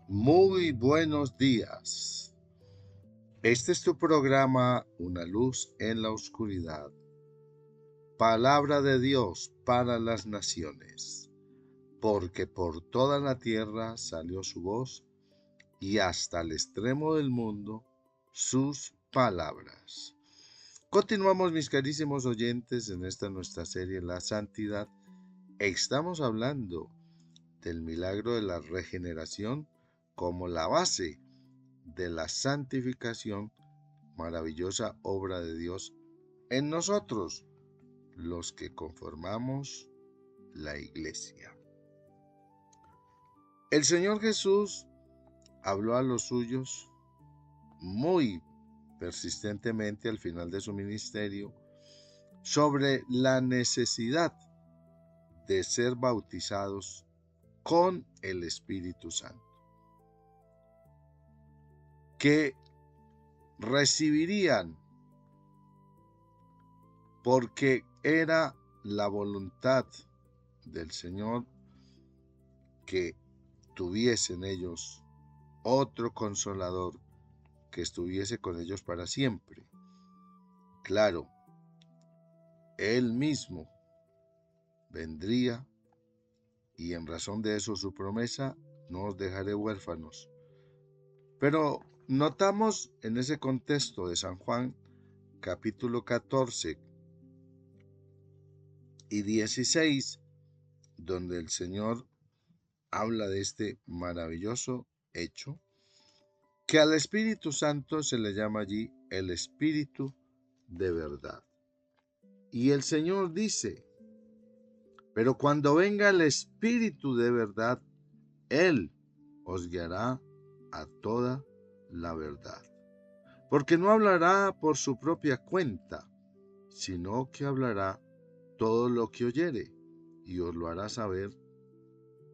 Muy buenos días. Este es tu programa Una luz en la oscuridad. Palabra de Dios para las naciones. Porque por toda la tierra salió su voz y hasta el extremo del mundo sus palabras. Continuamos, mis carísimos oyentes, en esta nuestra serie La Santidad. Estamos hablando del milagro de la regeneración como la base de la santificación, maravillosa obra de Dios en nosotros, los que conformamos la iglesia. El Señor Jesús habló a los suyos muy persistentemente al final de su ministerio sobre la necesidad de ser bautizados con el Espíritu Santo, que recibirían porque era la voluntad del Señor que tuviesen ellos otro consolador que estuviese con ellos para siempre. Claro, Él mismo vendría y en razón de eso su promesa, no os dejaré huérfanos. Pero notamos en ese contexto de San Juan, capítulo 14 y 16, donde el Señor habla de este maravilloso hecho, que al Espíritu Santo se le llama allí el Espíritu de verdad. Y el Señor dice, pero cuando venga el Espíritu de verdad, Él os guiará a toda la verdad. Porque no hablará por su propia cuenta, sino que hablará todo lo que oyere, y os lo hará saber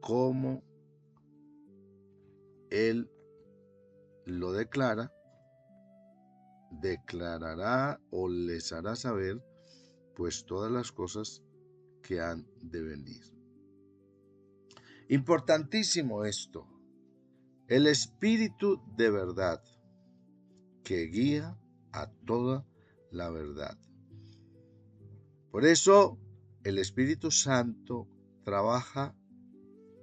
cómo Él lo declarará o les hará saber pues todas las cosas que han de venir. Importantísimo esto, el Espíritu de verdad que guía a toda la verdad. Por eso el Espíritu Santo trabaja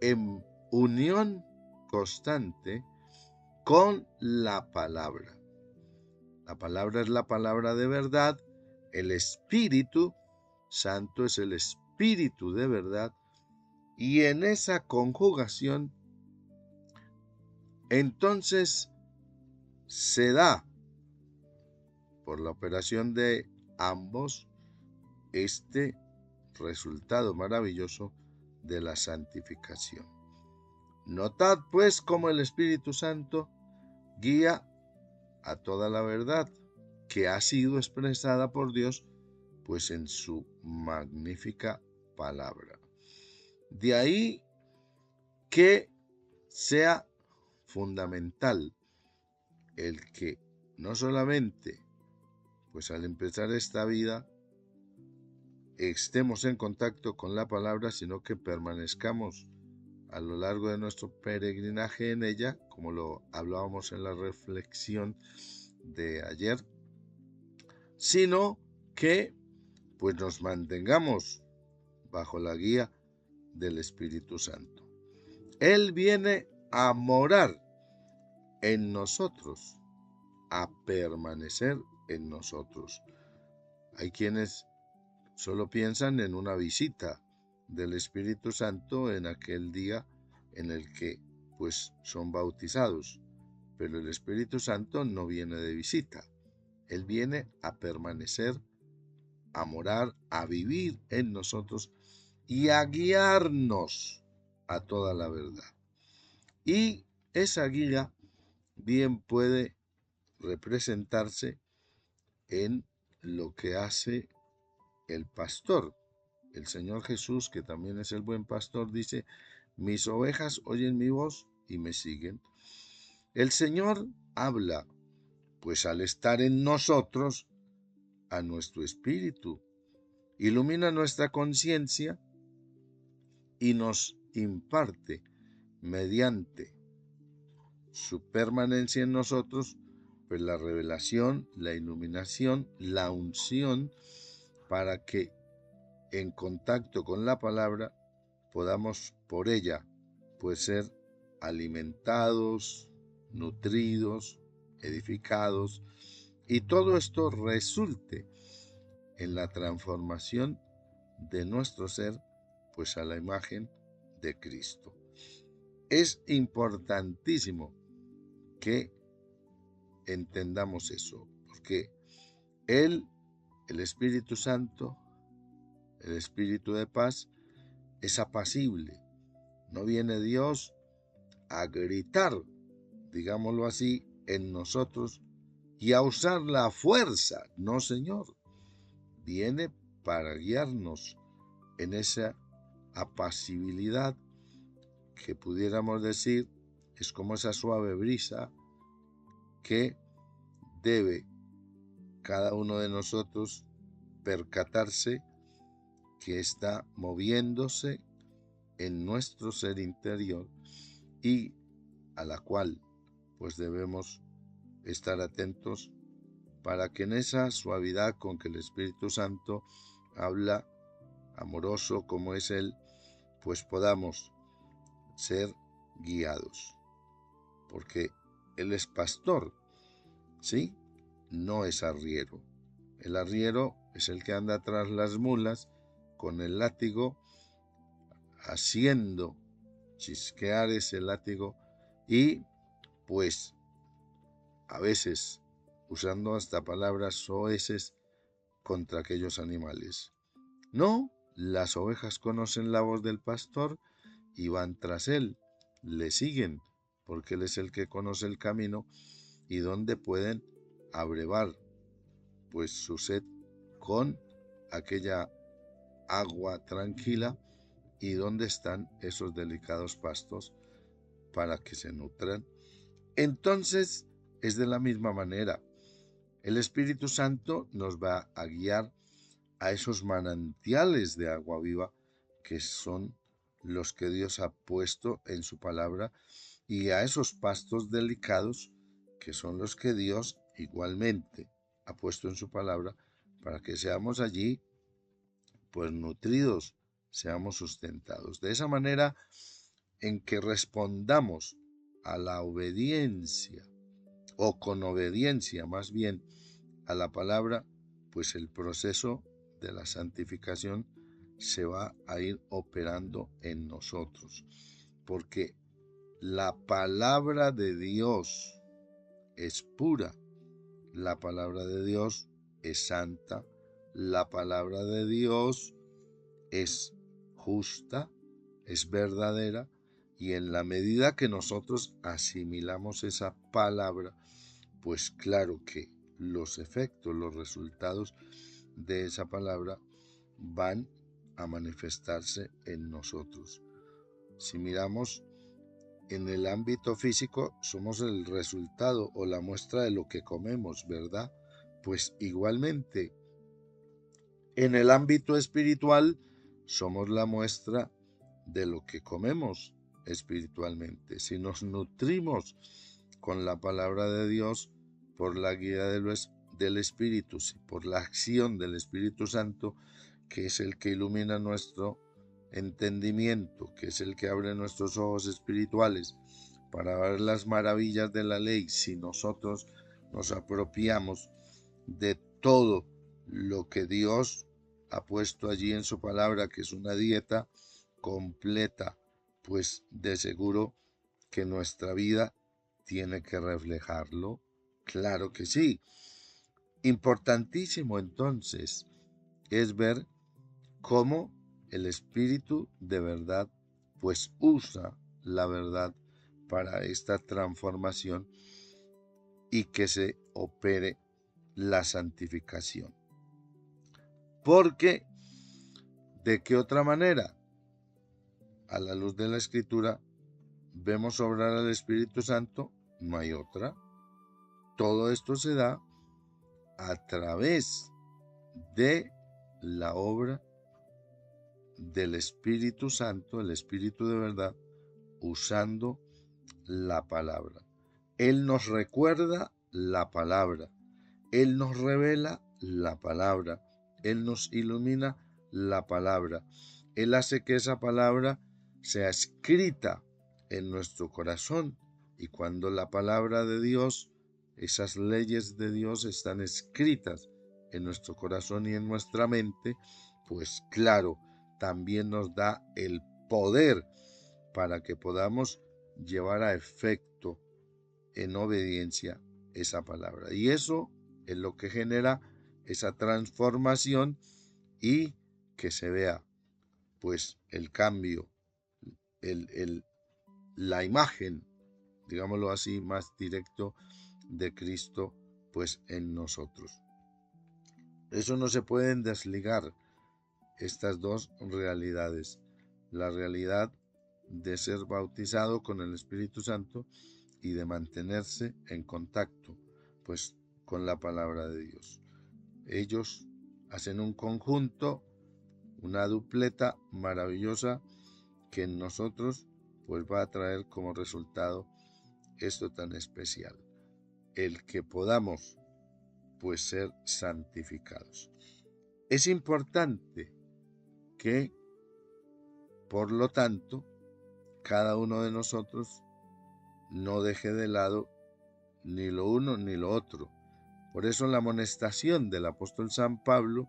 en unión constante con la palabra. La palabra es la palabra de verdad, el Espíritu Santo es el Espíritu de verdad, y en esa conjugación entonces se da por la operación de ambos este resultado maravilloso de la santificación. Notad pues cómo el Espíritu Santo guía a toda la verdad que ha sido expresada por Dios pues en su magnífica palabra. De ahí que sea fundamental el que no solamente pues al empezar esta vida estemos en contacto con la palabra, sino que permanezcamos a lo largo de nuestro peregrinaje en ella, como lo hablábamos en la reflexión de ayer, sino que pues nos mantengamos bajo la guía del Espíritu Santo. Él viene a morar en nosotros, a permanecer en nosotros. Hay quienes solo piensan en una visita del Espíritu Santo en aquel día en el que pues son bautizados, pero el Espíritu Santo no viene de visita. Él viene a permanecer, a morar, a vivir en nosotros y a guiarnos a toda la verdad. Y esa guía bien puede representarse en lo que hace el pastor. El Señor Jesús, que también es el buen pastor, dice, mis ovejas oyen mi voz y me siguen. El Señor habla, pues al estar en nosotros, a nuestro espíritu, ilumina nuestra conciencia y nos imparte mediante su permanencia en nosotros, pues la revelación, la iluminación, la unción, para que en contacto con la palabra podamos por ella pues ser alimentados, nutridos, edificados, y todo esto resulte en la transformación de nuestro ser pues a la imagen de Cristo. Es importantísimo que entendamos eso, porque Él, el Espíritu Santo, el Espíritu de paz, es apacible. No viene Dios a gritar, digámoslo así, en nosotros y a usar la fuerza. No, Señor. Viene para guiarnos en esa apacibilidad que pudiéramos decir es como esa suave brisa que debe cada uno de nosotros percatarse que está moviéndose en nuestro ser interior y a la cual pues debemos estar atentos para que en esa suavidad con que el Espíritu Santo habla, amoroso como es Él, pues podamos ser guiados, porque Él es pastor, ¿sí? No es arriero. El arriero es el que anda tras las mulas con el látigo, haciendo chisquear ese látigo y pues a veces usando hasta palabras soeces contra aquellos animales. No, las ovejas conocen la voz del pastor y van tras él, le siguen, porque él es el que conoce el camino y donde pueden abrevar pues su sed con aquella agua tranquila y donde están esos delicados pastos para que se nutran. Entonces es de la misma manera. El Espíritu Santo nos va a guiar a esos manantiales de agua viva que son los que Dios ha puesto en su palabra y a esos pastos delicados que son los que Dios igualmente ha puesto en su palabra para que seamos allí pues nutridos, seamos sustentados. De esa manera en que respondamos a la obediencia o con obediencia más bien a la palabra, pues el proceso de la santificación se va a ir operando en nosotros, porque la palabra de Dios es pura, la palabra de Dios es santa, la palabra de Dios es justa, es verdadera, y en la medida que nosotros asimilamos esa palabra, pues claro que los efectos, los resultados de esa palabra van a manifestarse en nosotros. Si miramos en el ámbito físico, somos el resultado o la muestra de lo que comemos, ¿verdad? Pues igualmente, en el ámbito espiritual, somos la muestra de lo que comemos espiritualmente. Si nos nutrimos con la palabra de Dios, por la guía del Espíritu, por la acción del Espíritu Santo, que es el que ilumina nuestro entendimiento, que es el que abre nuestros ojos espirituales para ver las maravillas de la ley, si nosotros nos apropiamos de todo lo que Dios ha puesto allí en su palabra, que es una dieta completa, pues de seguro que nuestra vida tiene que reflejarlo. Claro que sí. Importantísimo entonces es ver cómo el Espíritu de verdad pues usa la verdad para esta transformación y que se opere la santificación. Porque, ¿de qué otra manera? A la luz de la Escritura, vemos obrar al Espíritu Santo, no hay otra. Todo esto se da a través de la obra del Espíritu Santo, el Espíritu de verdad, usando la palabra. Él nos recuerda la palabra, Él nos revela la palabra, Él nos ilumina la palabra. Él hace que esa palabra sea escrita en nuestro corazón, y cuando la palabra de Dios, esas leyes de Dios están escritas en nuestro corazón y en nuestra mente, pues claro, también nos da el poder para que podamos llevar a efecto en obediencia esa palabra. Y eso es lo que genera esa transformación y que se vea pues el cambio, la imagen, digámoslo así, más directo de Cristo pues en nosotros. Eso no se pueden desligar, estas dos realidades, la realidad de ser bautizado con el Espíritu Santo y de mantenerse en contacto pues con la palabra de Dios. Ellos hacen un conjunto, una dupleta maravillosa que en nosotros pues va a traer como resultado esto tan especial, el que podamos pues ser santificados. Es importante que, por lo tanto, cada uno de nosotros no deje de lado ni lo uno ni lo otro. Por eso la amonestación del apóstol San Pablo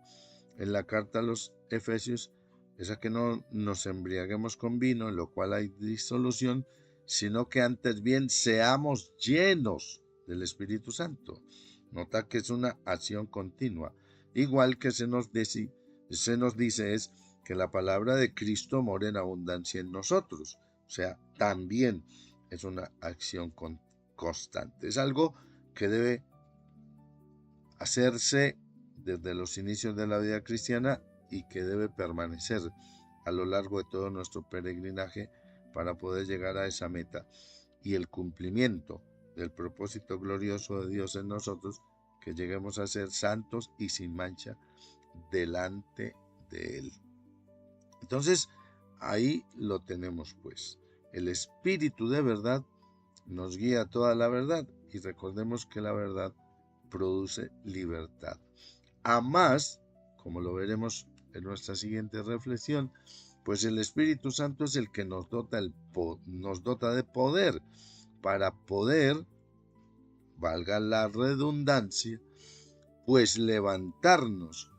en la carta a los Efesios es a que no nos embriaguemos con vino, en lo cual hay disolución, sino que antes bien seamos llenos del Espíritu Santo. Nota que es una acción continua. Igual que se nos dice es que la palabra de Cristo mora en abundancia en nosotros. O sea, también es una acción constante. Es algo que debe hacerse desde los inicios de la vida cristiana y que debe permanecer a lo largo de todo nuestro peregrinaje para poder llegar a esa meta y el cumplimiento del propósito glorioso de Dios en nosotros, que lleguemos a ser santos y sin mancha delante de Él. Entonces, ahí lo tenemos pues. El Espíritu de verdad nos guía a toda la verdad, y recordemos que la verdad produce libertad. A más, como lo veremos en nuestra siguiente reflexión, pues el Espíritu Santo es el que nos dota de poder para poder, valga la redundancia, pues levantarnos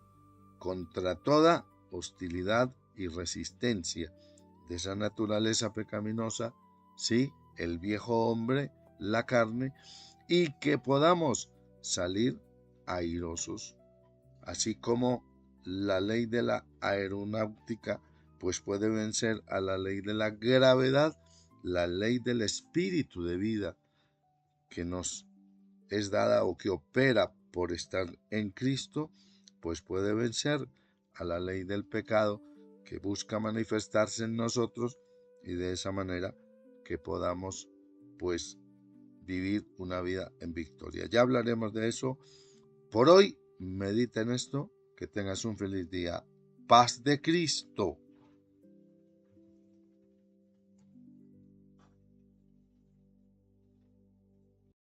contra toda hostilidad y resistencia de esa naturaleza pecaminosa, sí, el viejo hombre, la carne, y que podamos salir airosos, así como la ley de la aeronáutica pues puede vencer a la ley de la gravedad. La ley del espíritu de vida que nos es dada o que opera por estar en Cristo, pues puede vencer a la ley del pecado que busca manifestarse en nosotros, y de esa manera que podamos pues vivir una vida en victoria. Ya hablaremos de eso. Por hoy, medita en esto, que tengas un feliz día. Paz de Cristo.